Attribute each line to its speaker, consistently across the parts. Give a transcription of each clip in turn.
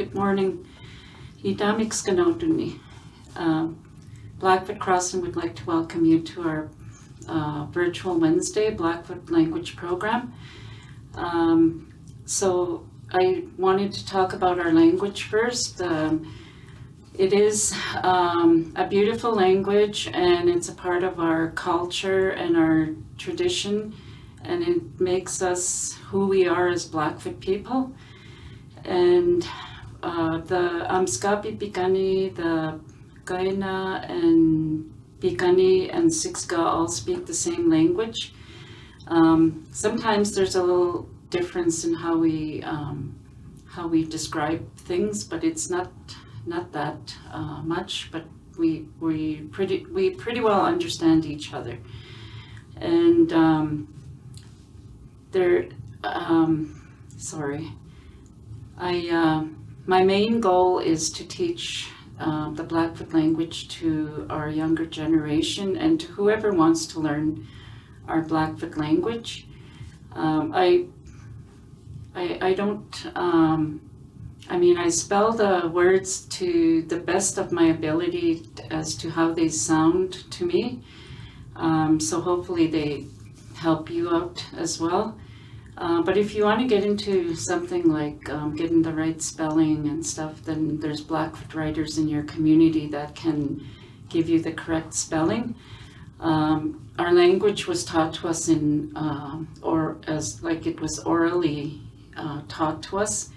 Speaker 1: Good morning. Idamix Ganotuni. Blackfoot Crossing would like to welcome you to our virtual Wednesday Blackfoot Language program. So I wanted to talk about our language first. It is a beautiful language, and it's a part of our culture and our tradition, and it makes us who we are as Blackfoot people. And the Amskapi Pikani, the Kaina and Pikani and Sixka all speak the same language. Sometimes there's a little difference in how we describe things, but it's not that much. But we pretty well understand each other. And my main goal is to teach the Blackfoot language to our younger generation and to whoever wants to learn our Blackfoot language. I spell the words to the best of my ability as to how they sound to me. So hopefully they help you out as well. But if you want to get into something like getting the right spelling and stuff, then there's Blackfoot writers in your community that can give you the correct spelling. Our language was taught to us it was orally taught to us.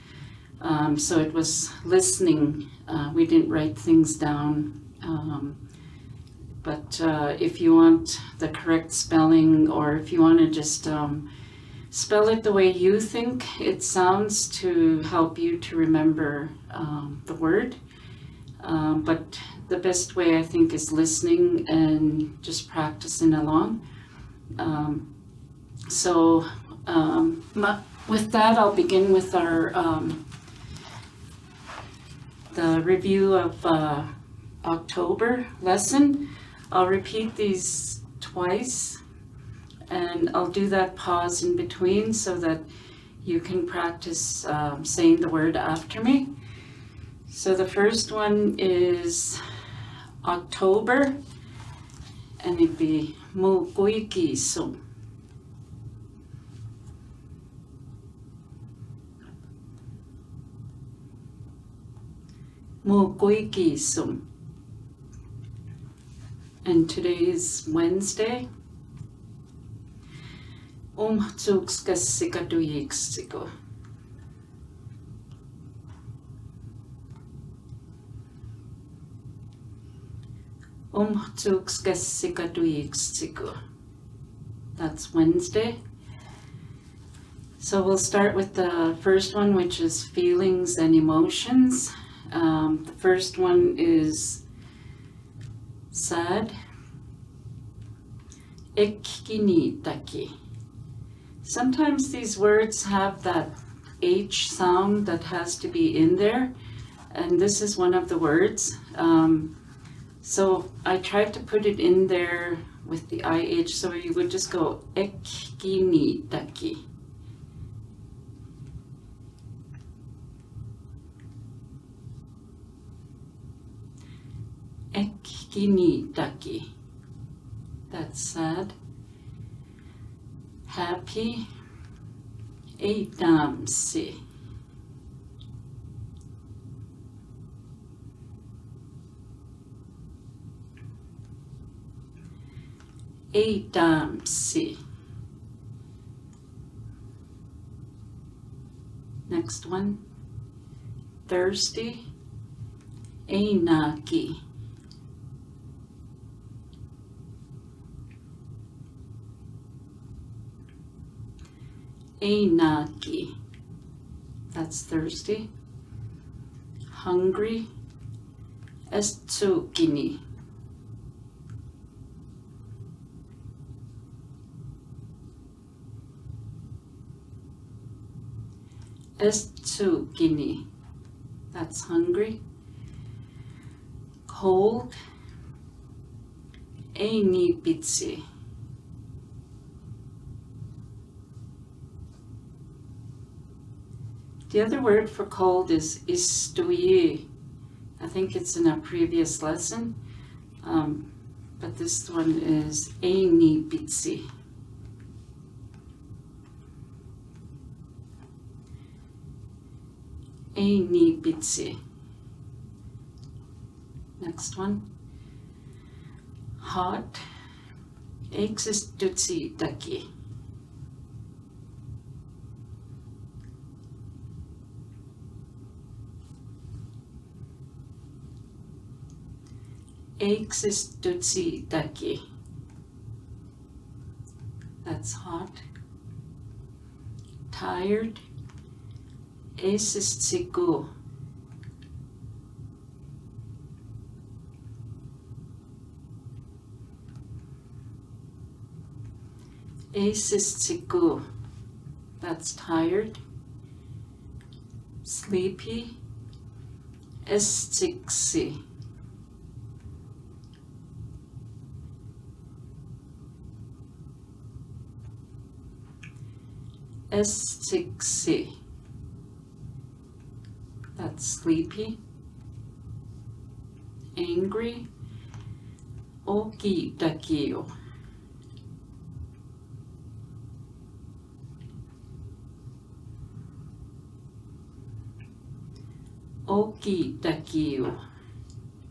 Speaker 1: So it was listening. We didn't write things down. But if you want the correct spelling, or if you want to just spell it the way you think it sounds to help you to remember the word. But the best way, I think, is listening and just practicing along. With that, I'll begin with our the review of October lesson. I'll repeat these twice, and I'll do that pause in between so that you can practice saying the word after me. So the first one is October, and it'd be Mukuikisum. Mukuikisum. And today is Wednesday. Umtsuksikasikatuyiksiko. Umtsuksikasikatuyiksiko. That's Wednesday. So we'll start with the first one, which is feelings and emotions. The first one is sad. Ekkinitaki. Sometimes these words have that H sound that has to be in there, and this is one of the words. So I tried to put it in there with the IH, so you would just go ekkinitaki. Ekkinitaki. That's sad. Happy. Eidamsi. Eidamsi. Next one. Thirsty. Einaki. Einaki. That's thirsty. Hungry. Estsukini. Estsukini. That's hungry. Cold. Einipitsi. The other word for cold is istuyi. I think it's in a previous lesson, but this one is einibitsi. Einibitsi. Next one. Hot. Existutsi daki. Existutsi daki. That's hot. Tired. Esistiku. Esistiku. That's tired. Sleepy. Estiksi. Estiksi. That's sleepy. Angry. Oki dakiyo. Oki dakiyo.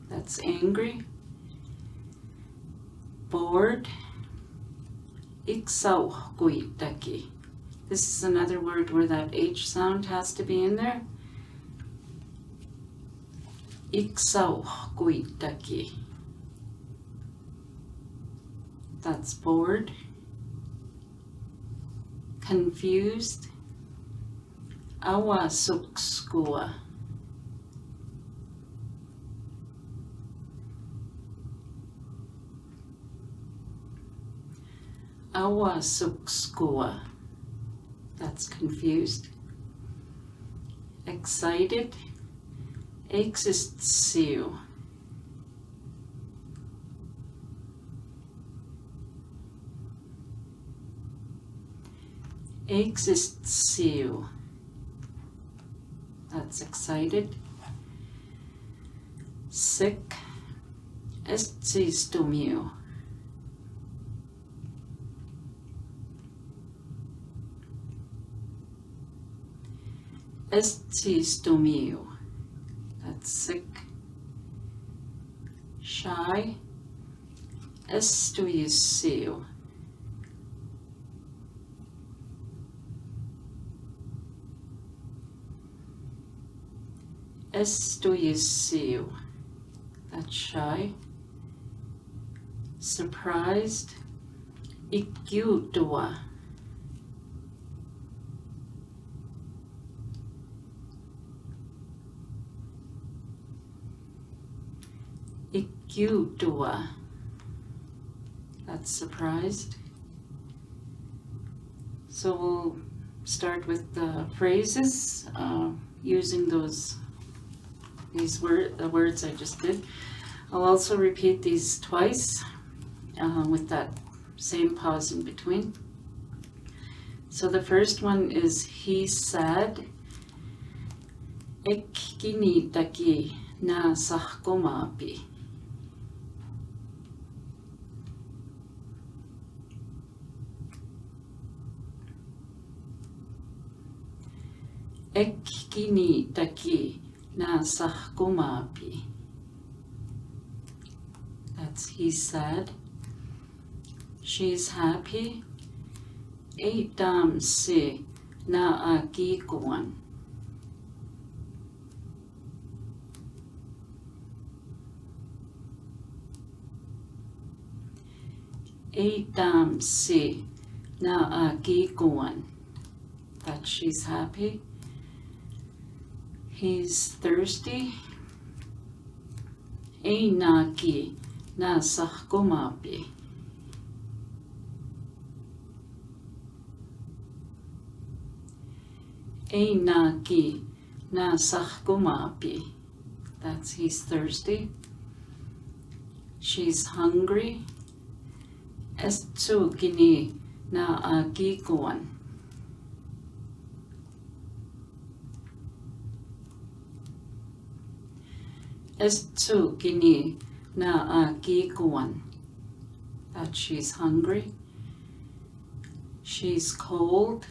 Speaker 1: That's angry. Bored. Iksauhui daki. This is another word where that H sound has to be in there. Iksauhui daki. That's bored. Confused. Awasukskua. Awasukskua. That's confused. Excited. Existsiu. Existsiu. That's excited. Sick. Estistumiu. Estistumiu. That's sick. Shy. Estuisiu. Estuisiu. That's shy. Surprised. Ikiutua. Ikiutua. That's surprised. So we'll start with the phrases using the words I just did. I'll also repeat these twice with that same pause in between. So the first one is he said, Ekkini daki na sahkomapi. Ekkini daki na sahkomapi. That's he said. She's happy. Eitam si na akikuan. Eitam si na akikuan. That she's happy. He's thirsty. Einaki na sahkomapi. Einaki na sahkomapi. That's he's thirsty. She's hungry. Estsukini na akikuan. Estsukini na agikuan. That she's hungry. She's cold.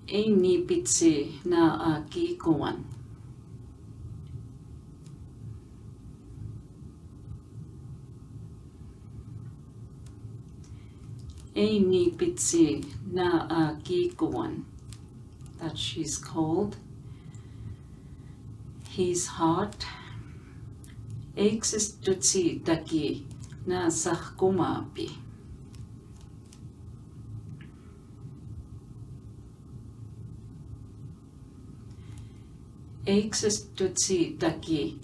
Speaker 1: Inipitsi na agikuan. Inipitsi na agikuan. That she's cold. He's hot. Eksistutsi taki na sahkumapi. Eksistutsi taki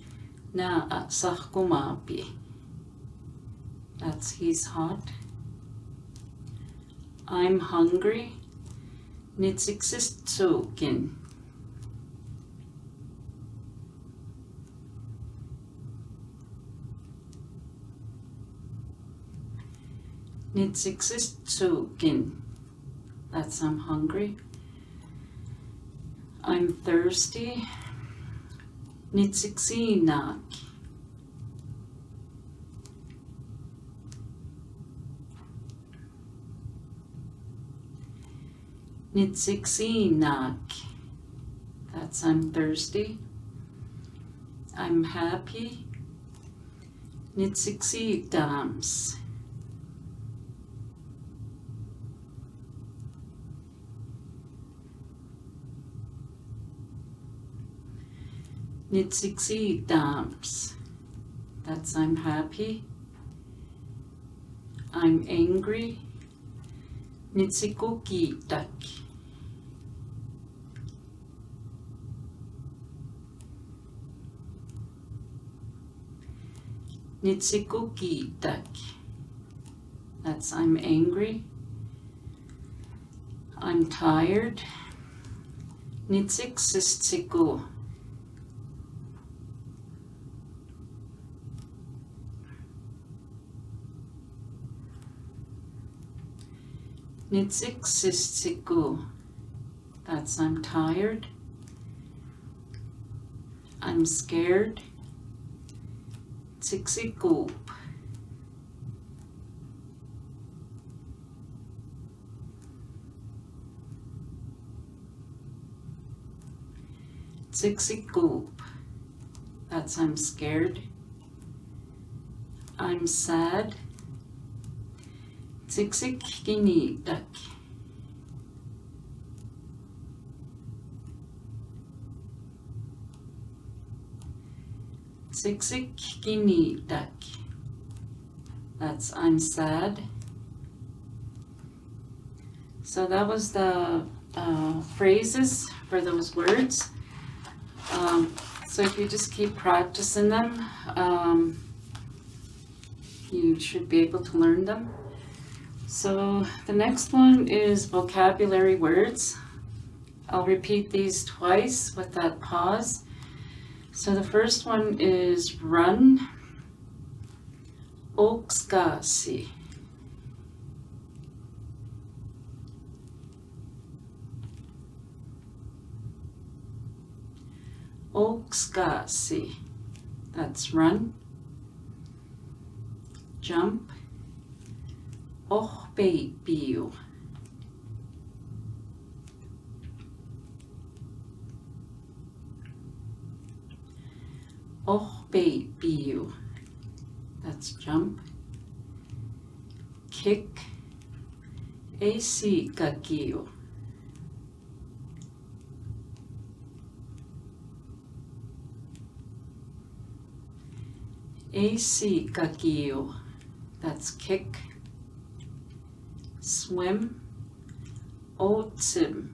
Speaker 1: na sahkumapi. That's he's hot. I'm hungry. Nitsiksistsukin. Nitsiksistsukin. That's I'm hungry. I'm thirsty. Nitsiksinak. Nitsiksinak. That's I'm thirsty. I'm happy. Nitsiksidams. Nitsiksidams. That's I'm happy. I'm angry. Nitsikukitak. Nitsikukitak. That's I'm angry. I'm tired. Nitsiksistiku. Nitsiksistiku. That's I'm tired. I'm scared. Tsiksikup. Tsiksikup. That's I'm scared. I'm sad. Tsiksikinitak. Tsiksikinitak. That's I'm sad. So that was the phrases for those words. So if you just keep practicing them, you should be able to learn them. So the next one is vocabulary words. I'll repeat these twice with that pause. So the first one is run. Okskasi. Okskasi. That's run. Jump. Ohpeipiu. Ohpeipiu. That's jump. Kick. Eisikakiu. Eisikakiu. That's kick. Swim. Otsim.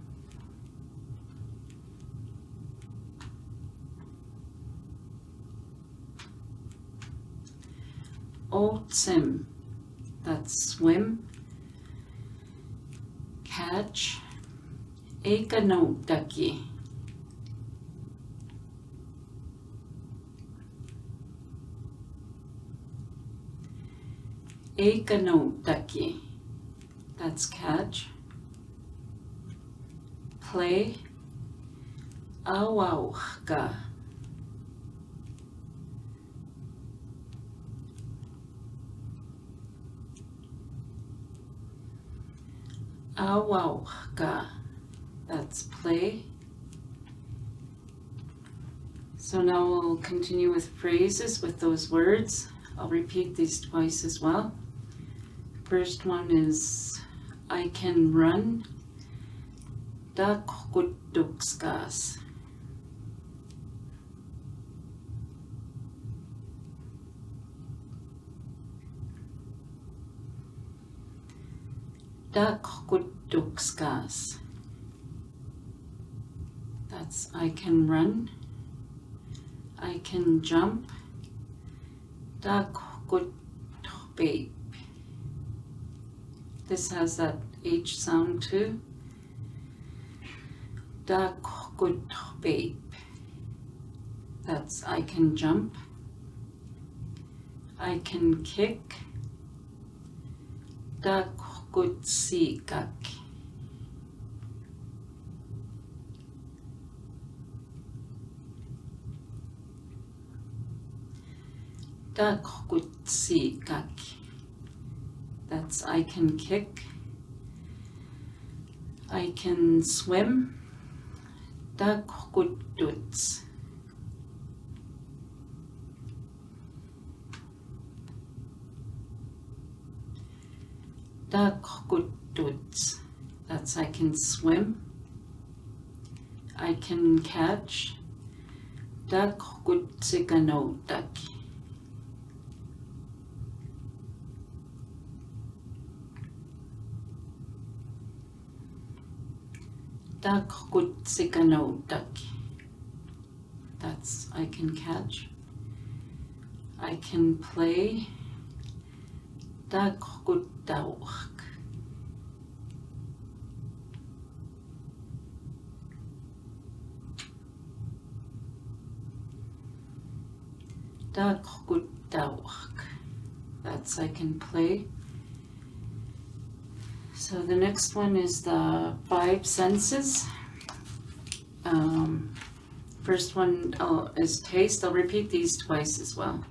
Speaker 1: Otsim. That's swim. Catch. Eikanotaki. Eikanotaki. That's catch. Play. Awauhka. Awauka. That's play. So now we'll continue with phrases with those words. I'll repeat these twice as well. First one is I can run. Dakutukskas. Dakutukskas. That's I can run. I can jump. Dakutbeep. This has that H sound too. Dakutbeep. That's I can jump. I can kick. Dakutsikak. Dakutsikak. That's I can kick. I can swim. Dakututs. Dakututs. That's I can swim. I can catch. Dakutsikanotak. Dakutsikanotak. That's I can catch. I can play. Dakutauch. Dakutauch. That's I can play. So the next one is the 5 senses. First one is taste. I'll repeat these twice as well.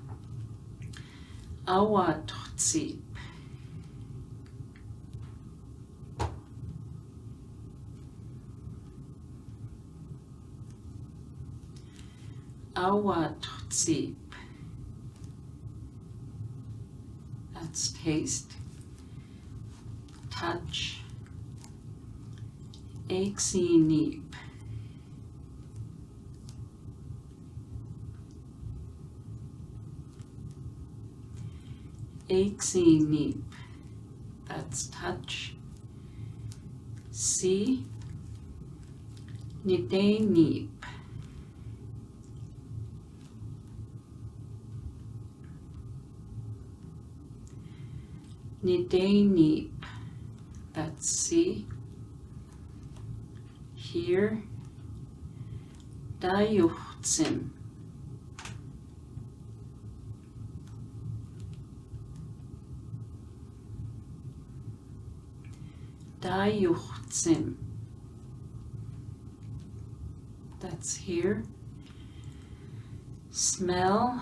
Speaker 1: Awatotsi. Awatotsi. That's taste. Touch. Exinip. Exinip. That's touch. See. Nidenip. Nidenip. That's see. Hear. Dayuhtsim. Dayuhtsim. That's here. Smell.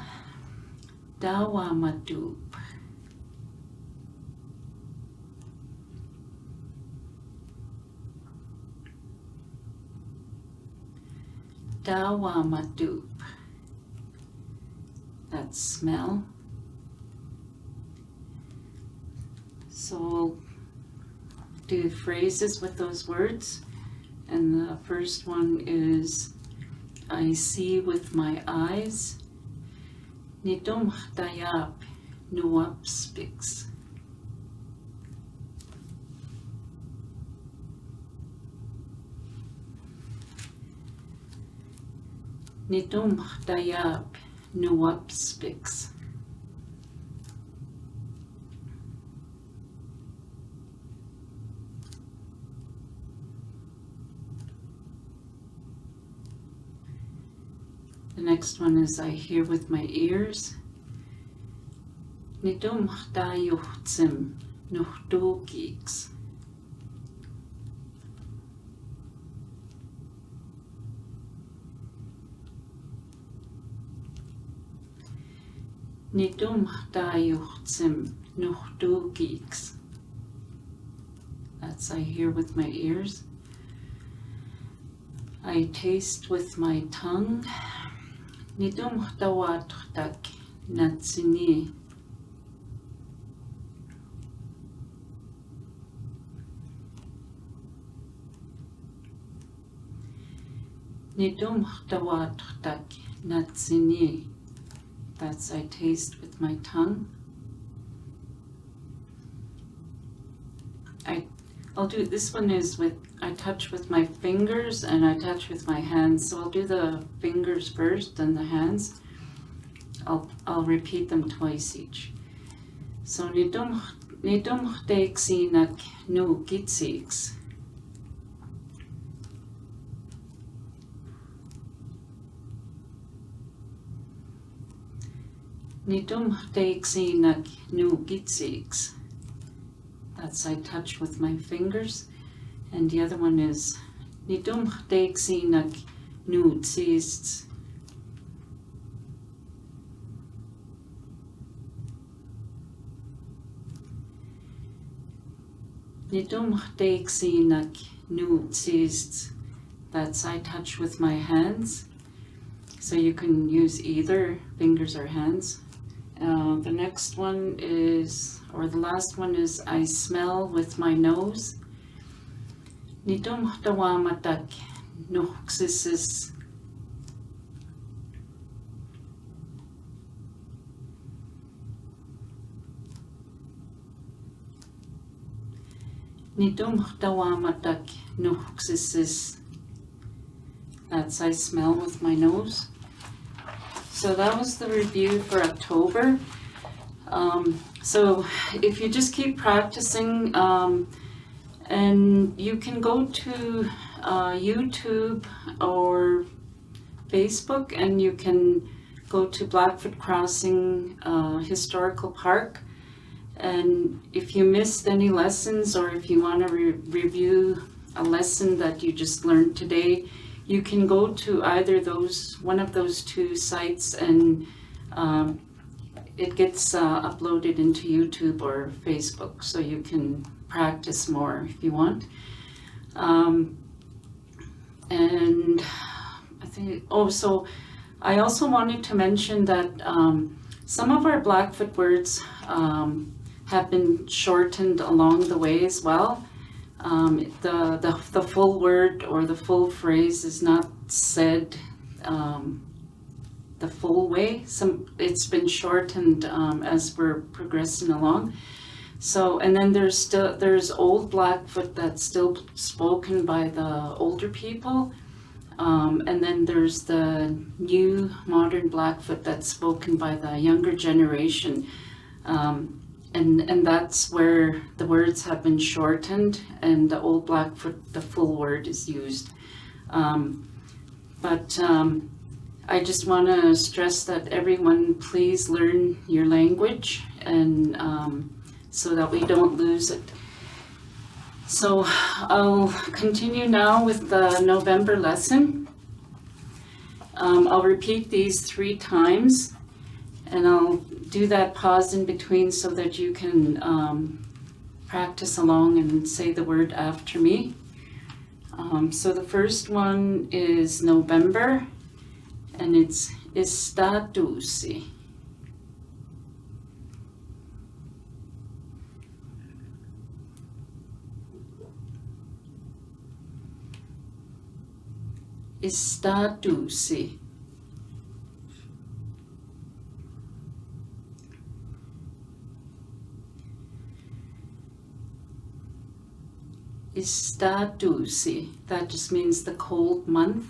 Speaker 1: Dawamadup. Dawamadup. That's smell. So we'll do phrases with those words. And the first one is I see with my eyes. Nidum dayap nuap spiks. Nidum dayap nuap spiks. The next one is I hear with my ears. Nidum dayuhtsim nuhdugiks. Nidum dayuhtsim nuhdugiks. That's I hear with my ears. I taste with my tongue. Nidum tawattak natsini. Nidum tawattak natsini. That's I taste with my tongue. I'll do, this one is with, I touch with my fingers and I touch with my hands. So I'll do the fingers first and the hands. I'll repeat them twice each. So nidum teksinak nu gitsiks. Nidum teksinak nu gitsiks. That's I touch with my fingers. And the other one is Nidum teksinak nu tsists. Nidum teksinak nu tsists. That's I touch with my hands. So you can use either fingers or hands. The next one is, or the last one is, I smell with my nose. Nidum tawamatak nuksisis. Nidum tawamatak nuksisis. That's I smell with my nose. So that was the review for October. So if you just keep practicing, and you can go to YouTube or Facebook, and you can go to Blackfoot Crossing Historical Park. And if you missed any lessons, or if you want to review a lesson that you just learned today, you can go to either one of those two sites, and it gets uploaded into YouTube or Facebook, so you can practice more if you want. And I think, so I also wanted to mention that some of our Blackfoot words have been shortened along the way as well. The full word or the full phrase is not said the full way. It's been shortened as we're progressing along. So, and then there's Old Blackfoot that's still spoken by the older people, and then there's the new modern Blackfoot that's spoken by the younger generation. And that's where the words have been shortened, and the Old Blackfoot, the full word is used. But I just want to stress that everyone please learn your language, and so that we don't lose it. So I'll continue now with the November lesson. I'll repeat these 3 times, and I'll do that pause in between so that you can practice along and say the word after me. So the first one is November, and it's istatusi. Istatusi. Istatusi. That just means the cold month.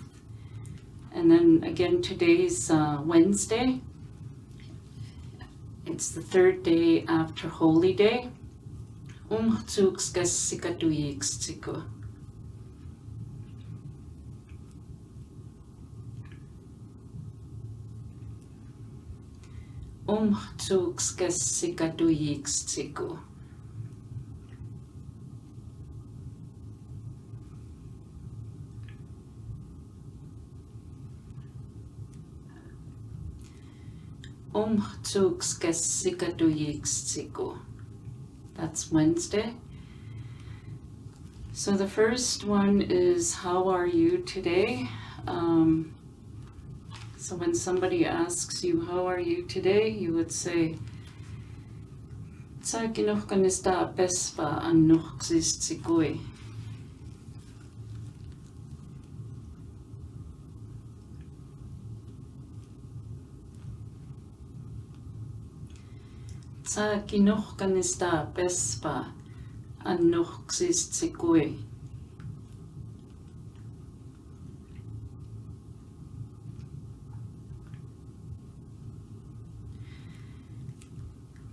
Speaker 1: And then again, today's Wednesday. It's the 3rd day after Holy Day. Umhtsukskesikatuyiksiku. Umhtsukskesikatuyiksiku. Umhtsukskesikatuyiksiku. That's Wednesday. So the first one is, how are you today? So when somebody asks you, how are you today? You would say, Sa kinuhkanista pespa annuhksistsikui. Sa kinuhkanista pespa annuhksistsikui.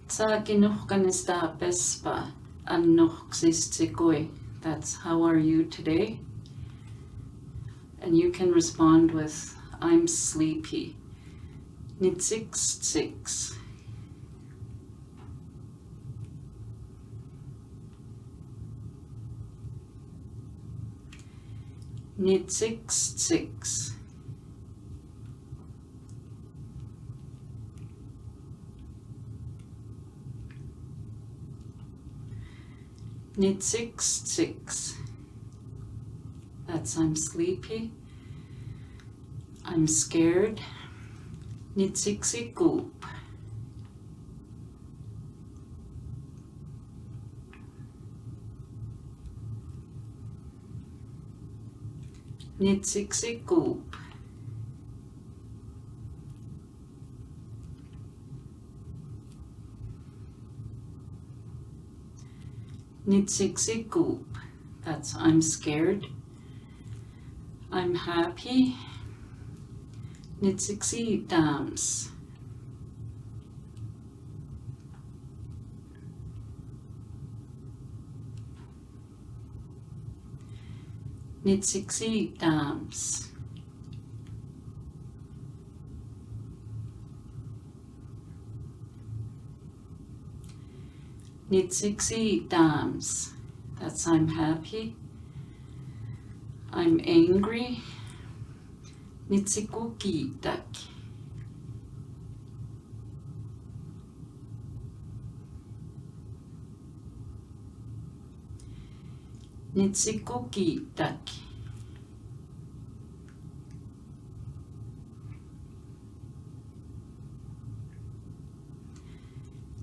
Speaker 1: Sa kinuhkanista pespa annuhksistsikui. That's, how are you today? And you can respond with, I'm sleepy. Nitsik. Nitsik. Nitsik. That's, I'm sleepy. I'm scared. Nitsik. Nitsik. Nitsik. That's, I'm scared. I'm happy. Nitsik dams. Nitsik dams. Nitsik dams. That's, I'm happy. I'm angry. Nitsikukitak. Nitsikukitak.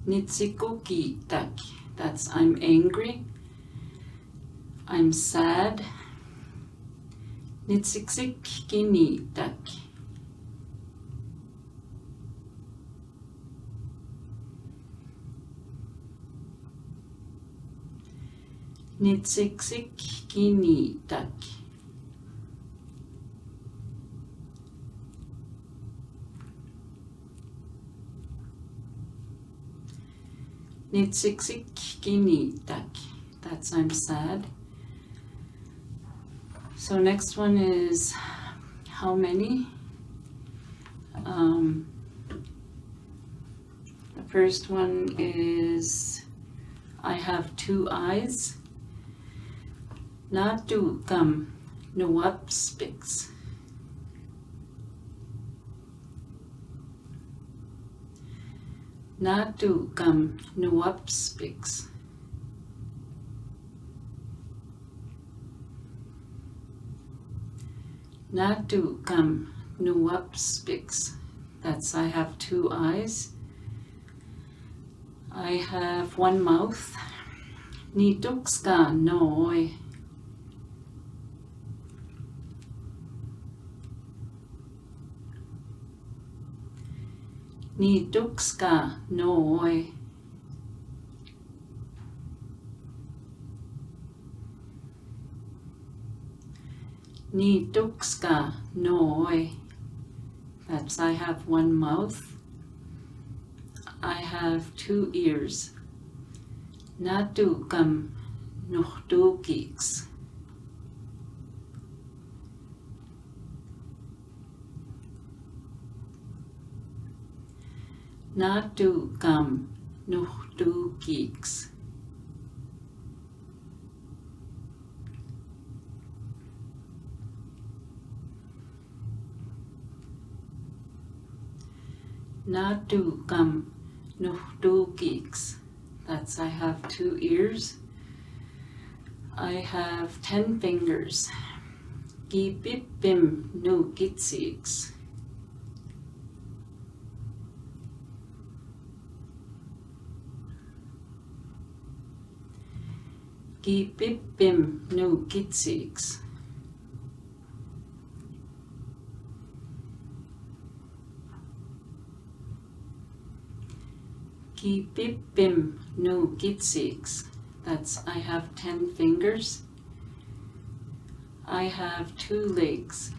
Speaker 1: Nitsikukitak. That's, I'm angry. I'm sad. Nitsikikinitak. Nitsikikinitak. Nitsikikinitak. That's, I'm sad. So next one is, how many? The first one is, I have 2 eyes. Natu kam nuwapspiks. Natu kam nuwapspiks. Natu kam nuwapspiks. That's, I have 2 eyes. I have 1 mouth. Nitukska noi. Nitukska noi. Nitukska noi. That's, I have 1 mouth. I have 2 ears. Natukam nuhtukiks. Natukam nuhtukiks. Natukam nuhtukiks. That's, I have 2 ears. I have 10 fingers. Gibibim nu gitsiks. Gibibim nu gitsiks. Gibibim nu gitsiks. That's I have 10 fingers. I have 2 legs.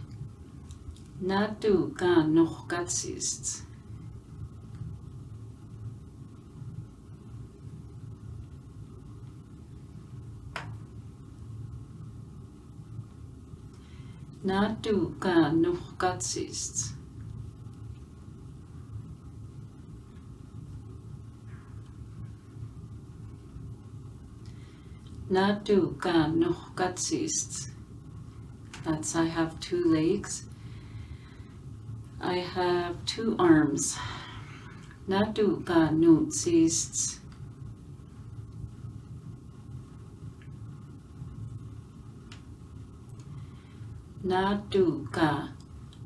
Speaker 1: Nadu ga nog gatsists. Nadu ga nog gatsists. Nadu ga nog gatsists. That's I have 2 legs. I have 2 arms. Nadu ga nutsists. Nadu ga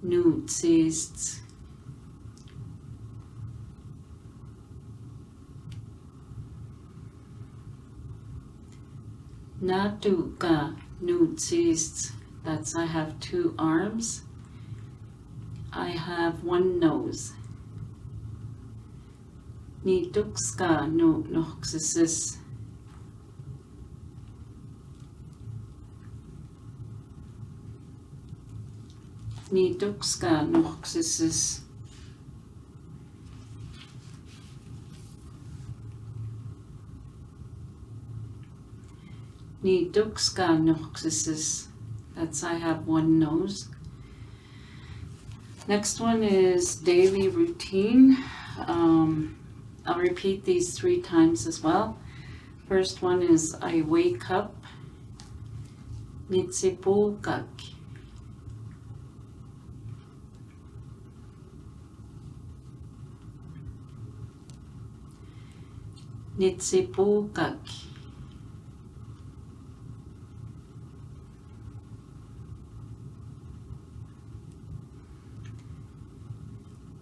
Speaker 1: nutsists. Nadu ga nutsists. That's I have 2 arms. I have 1 nose. Nidukska no noxisis. Nidukska noxisis. Nidukska noxisis. That's I have 1 nose. Next one is daily routine. I'll repeat these 3 times as well. First one is I wake up. Nitsibukak. Nitsibukak.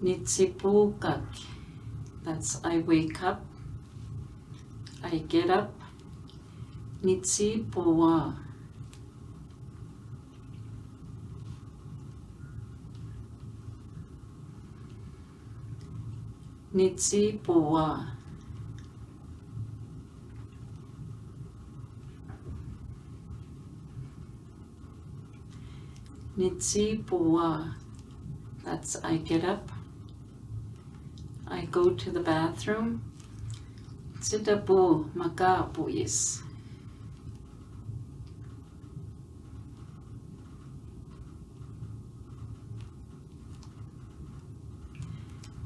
Speaker 1: Nitsibukak. That's I wake up. I get up. Nitsipuwa. Nitsipuwa. Nitsipuwa. That's I get up. I go to the bathroom. Tsitapu makapuyis.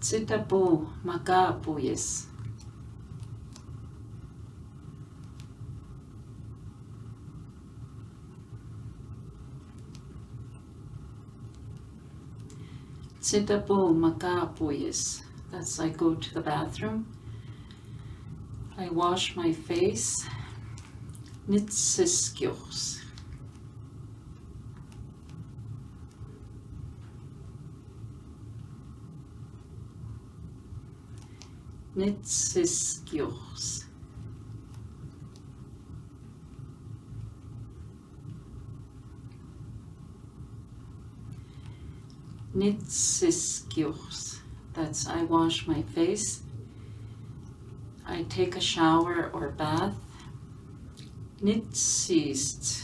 Speaker 1: Tsitapu makapuyis. Tsitapu makapuyis. That's I go to the bathroom. I wash my face. Nitsiskjos. Nitsiskjos. Nitsiskjos. That's I wash my face. I take a shower or bath. Nitsist.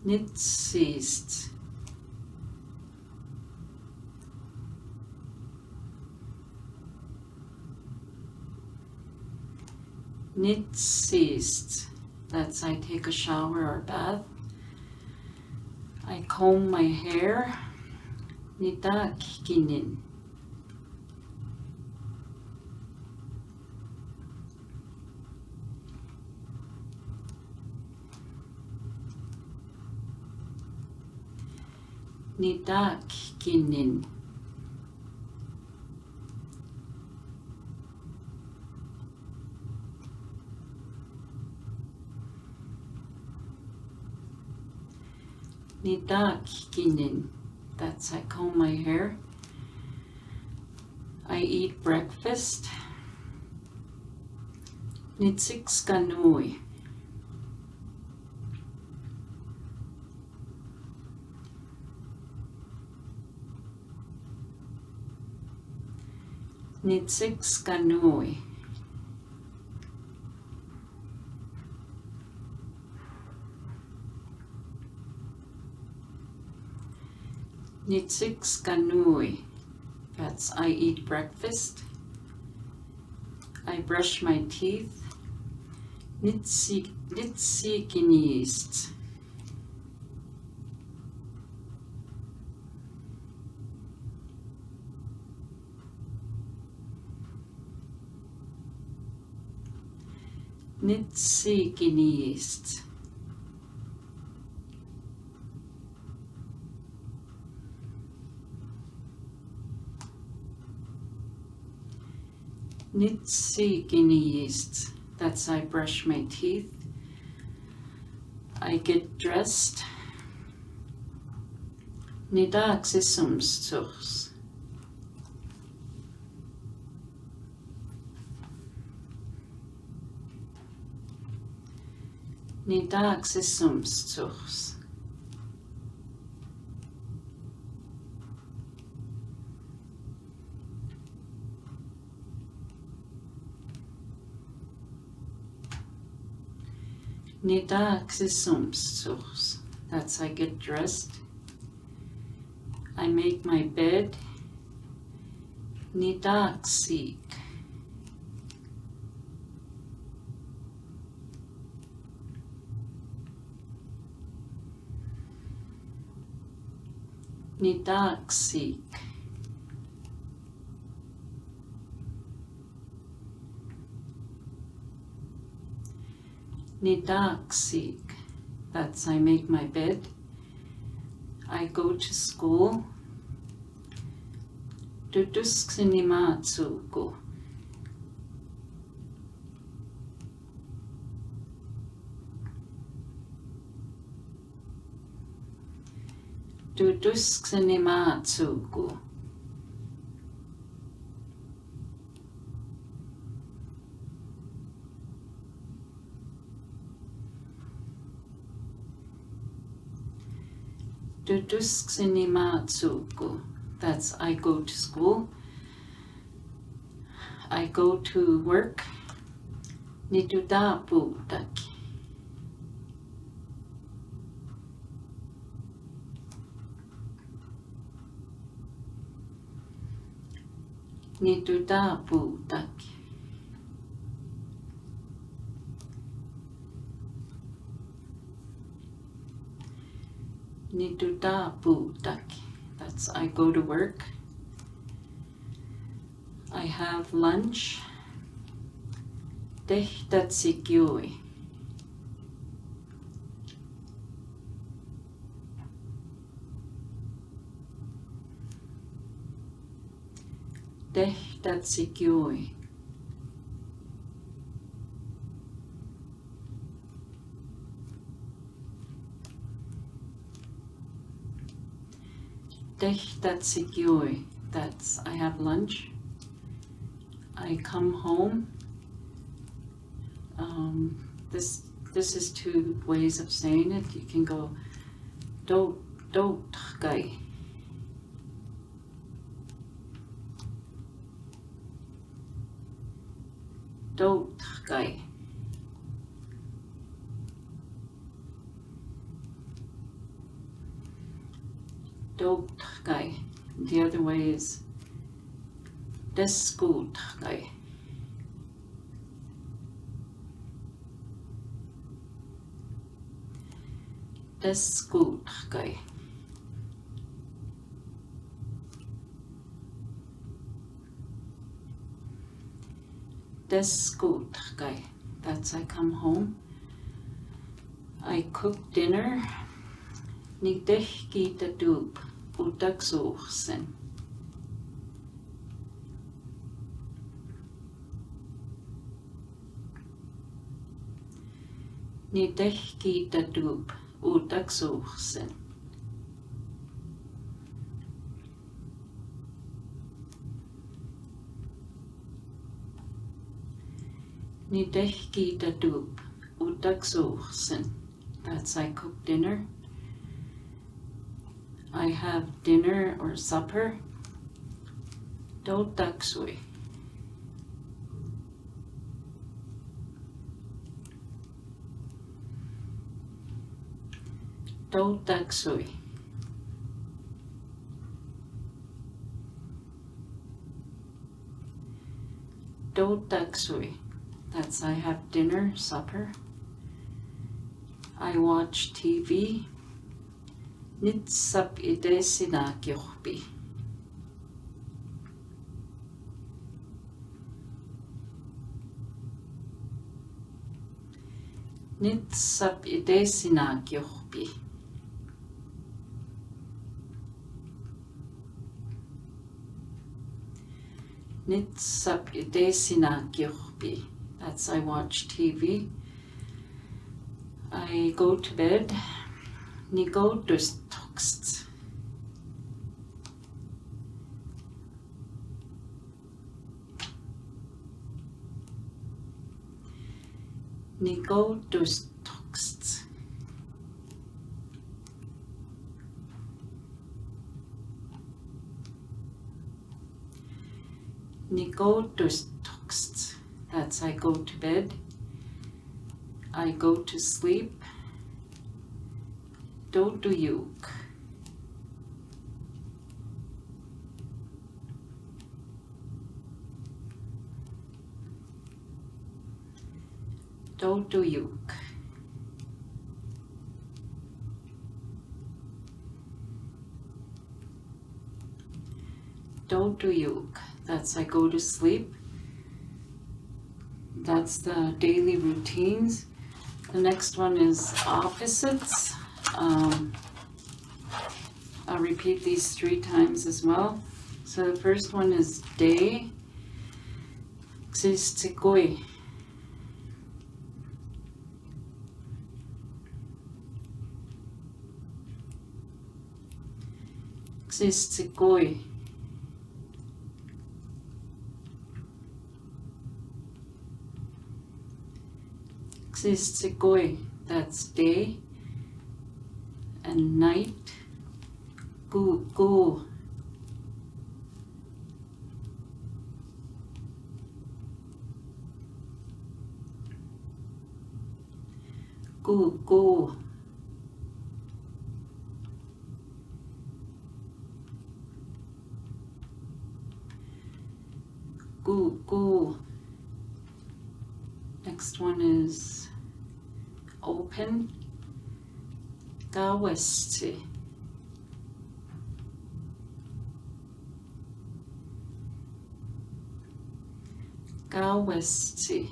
Speaker 1: Nitsist. Nitsist. That's I take a shower or bath. I comb my hair. Nitakikinin. Nitakikinin. Nidakinin. That's I comb my hair. I eat breakfast. Nitsikskanui. Nitsikskanui. Nitsikskanui. That's I eat breakfast. I brush my teeth. Nitsikinist. Nitsikinist. Nitsikinist. That's I brush my teeth. I get dressed. Nidaksisumsturs. Nidaksisumsturs. Nidaksisumsturs. That's I get dressed. I make my bed. Nidaksik. Nidaksik. Nidaksik. That's I make my bed. I go to school. Duduskinimatsuko. Duduskinimatsuko. Duduskinimatsuko. That's I go to school. I go to work. Nitudaputaki. Nitudaputaki. Nitudaputaki. That's I go to work. I have lunch. Tehtatsikui. Tehtatsikui. Tehtatsikui. That's I have lunch. I come home. This is two ways of saying it. You can go dotgai. Dotgai. Dotgai. The other way is deskutgai. Deskutgai. Deskutgai. That's I come home. I cook dinner. Nidehkitadup utaksuursen. Nidehkitadup utaksuursen. Nidehki datup utaksuhsen. That's I cook dinner. I have dinner or supper. Dotaksui. Dotaksui. Dotaksui. That's I have dinner, supper. I watch TV. Nitsap ide sinakyohpi. Nitsap ide sinakyohpi. Nitsap ide sinakyohpi. That's I watch TV. I go to bed. Nigodustokst. Nigodustokst. Nigodustokst. That's I go to bed. I go to sleep. Doduyuk. Doduyuk. Doduyuk. That's I go to sleep. That's the daily routines. The next one is opposites. I'll repeat these 3 times as well. So the first one is day. Xistikoi. Xistikoi. Xistikoi. That's day and night. Gu gu. Gu gu. Gu gu. Next one is open. Gawesti. Gawesti.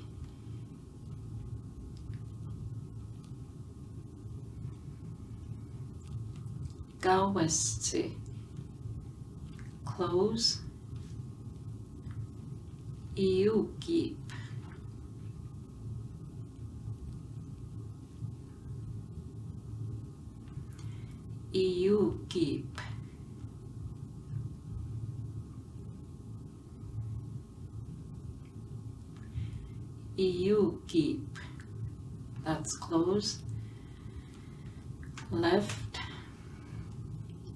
Speaker 1: Gawesti. Close. Iukip. Iukip. Iukip. That's close. Left.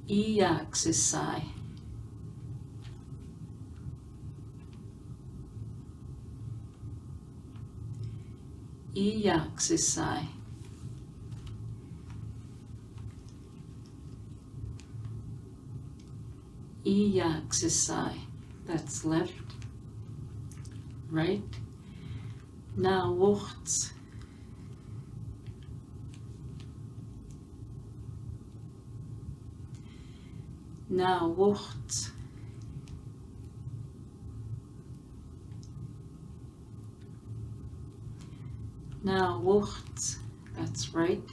Speaker 1: Iaxisai. Iaxisai. Iaxisai. That's left. Right. Now wuchts. Now wuchts. Now wuchts. That's right.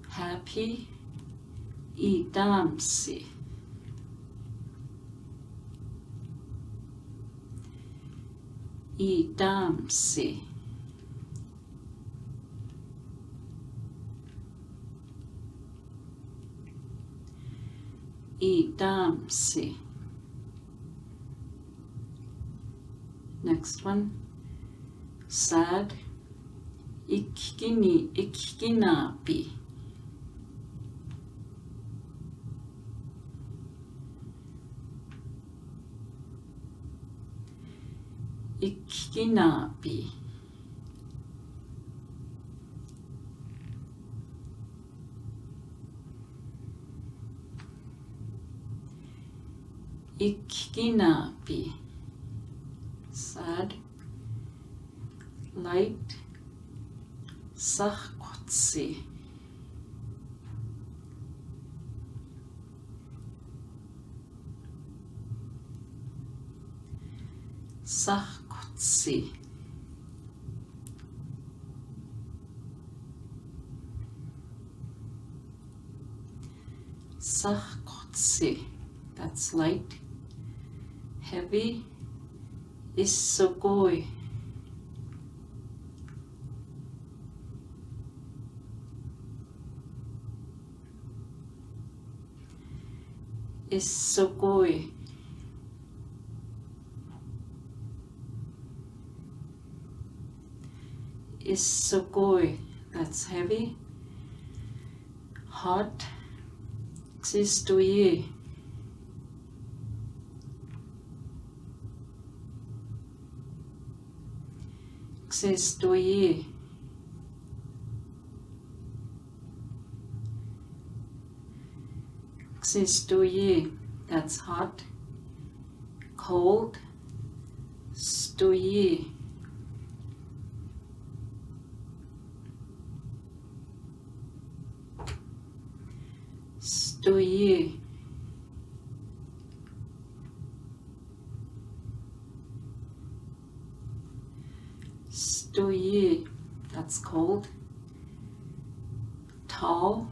Speaker 1: Happy. Idamsi. Idamsi. Idamsi. Next one. sad, ikikinapi, ikikinapi, ikikinapi, sad, light, sahkotsi, sahkotsi, sahkotsi, that's light, heavy, isogoi, isogoi, isogoi, that's heavy, hot, xistoye, xistoye, xistoye, that's hot, cold, stoye, stoye, stoye, that's cold, tall,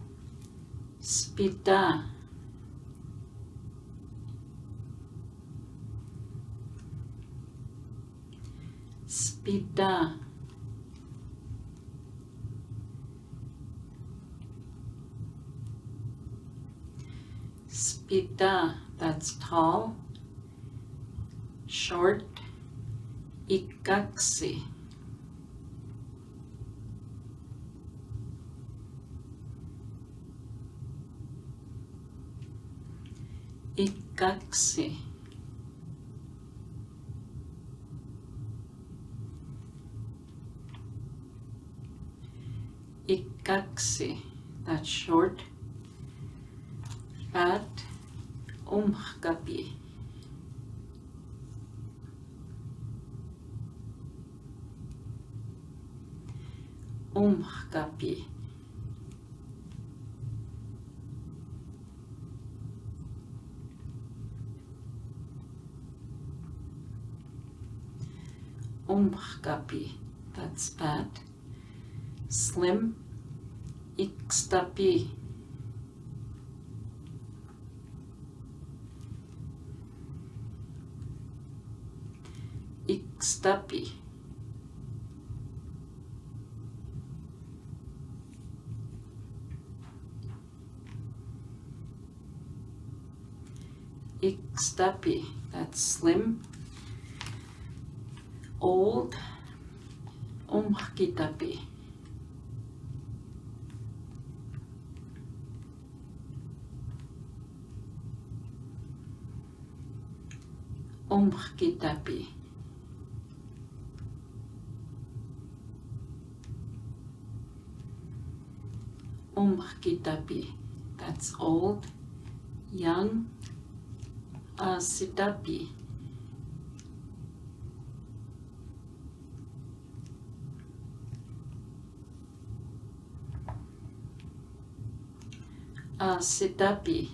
Speaker 1: spita, spita, spita, that's tall, short, ikaksi, ikaksi, ikaksi, that's short, fat, umhkapi, umhkapi, umhkapi, that's fat, slim, ikstapi, ikstapi, ikstapi, that's slim, old, umhkitapi, umhkitapi, umhkitapi, that's old, young, asitapi, asitapi,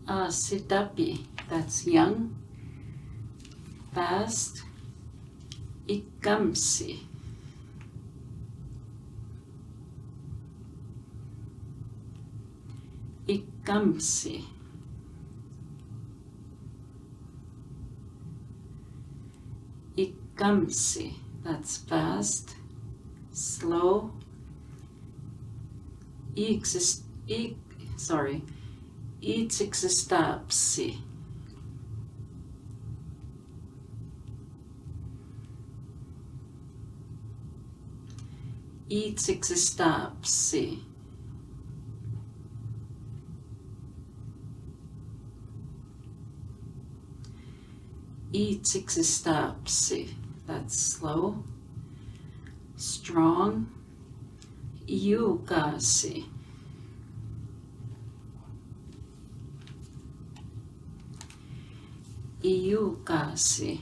Speaker 1: asitapi, that's young, fast, ikamsi, ikamsi, ikamsi, that's fast, slow, Itsiksistapsi. Itsiksistapsi. Itsiksistapsi. That's slow. Strong. Iukasi. Iukasi.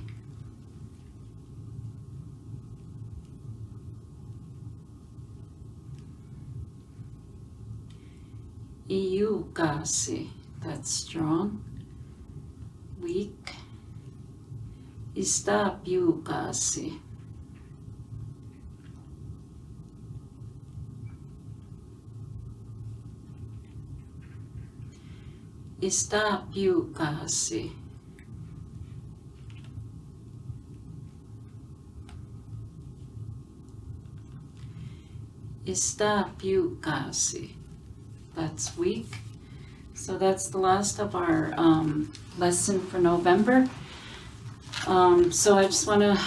Speaker 1: Iukasi. That's strong. Weak. Istapiukasi. Istapiukasi. Istapiukasi. That's weak. So that's the last of our lesson for November. So I just want to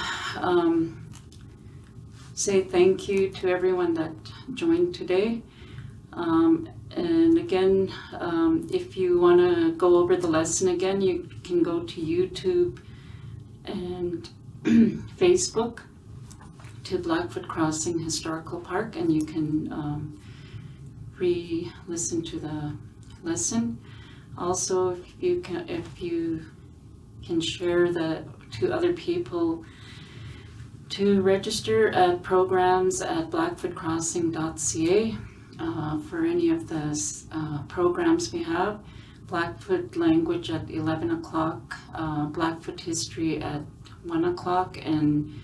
Speaker 1: say thank you to everyone that joined today. And again, if you want to go over the lesson again, you can go to YouTube and Facebook to Blackfoot Crossing Historical Park, and you can re-listen to the lesson. Also, if you can share that to other people, to register at programs at blackfootcrossing.ca for any of the programs we have. Blackfoot Language at 11 o'clock, Blackfoot History at 1 o'clock, and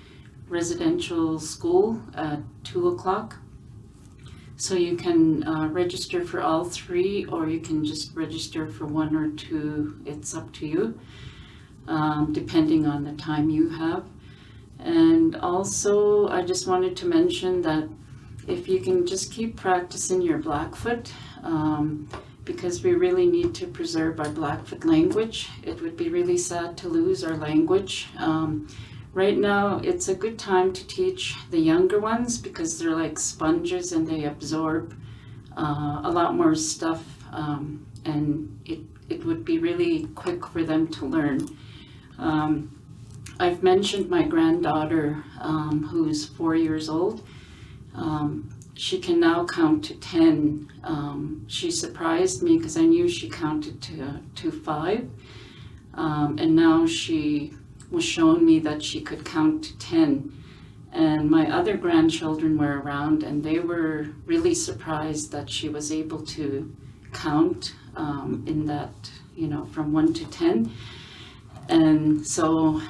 Speaker 1: Residential School at 2 o'clock. So you can register for all three, or you can just register for one or two. It's up to you, depending on the time you have. And also, I just wanted to mention that if you can just keep practicing your Blackfoot, because we really need to preserve our Blackfoot language. It would be really sad to lose our language. Right now, it's a good time to teach the younger ones because they're like sponges and they absorb a lot more stuff, and it would be really quick for them to learn. I've mentioned my granddaughter, who's 4 years old. She can now count to 10. She surprised me because I knew she counted to 5, and now she was showing me that she could count to 10. And my other grandchildren were around, and they were really surprised that she was able to count in that, from 1 to 10. And so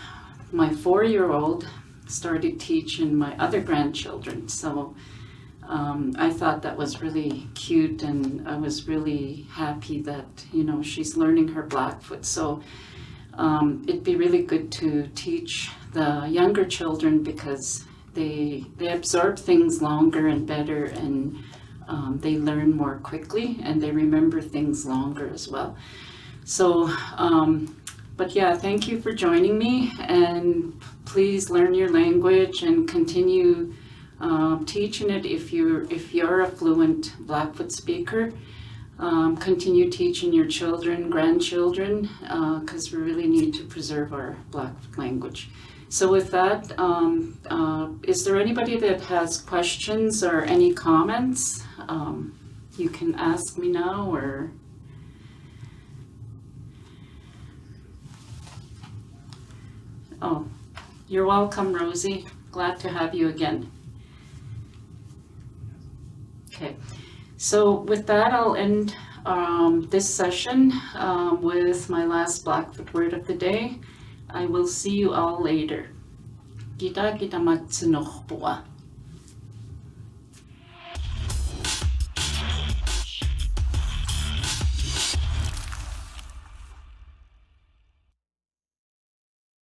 Speaker 1: my 4-year-old started teaching my other grandchildren. So I thought that was really cute, and I was really happy that, she's learning her Blackfoot. So it'd be really good to teach the younger children because they absorb things longer and better, and they learn more quickly, and they remember things longer as well. So, but yeah, thank you for joining me, and please learn your language and continue teaching it if you're a fluent Blackfoot speaker. Continue teaching your children, grandchildren, because we really need to preserve our Blackfoot language. So with that, is there anybody that has questions or any comments? You can ask me now, or oh, you're welcome, Rosie. Glad to have you again. Okay. So with that, I'll end this session with my last Blackfoot word of the day. I will see you all later. Gita gita magtsunochbua.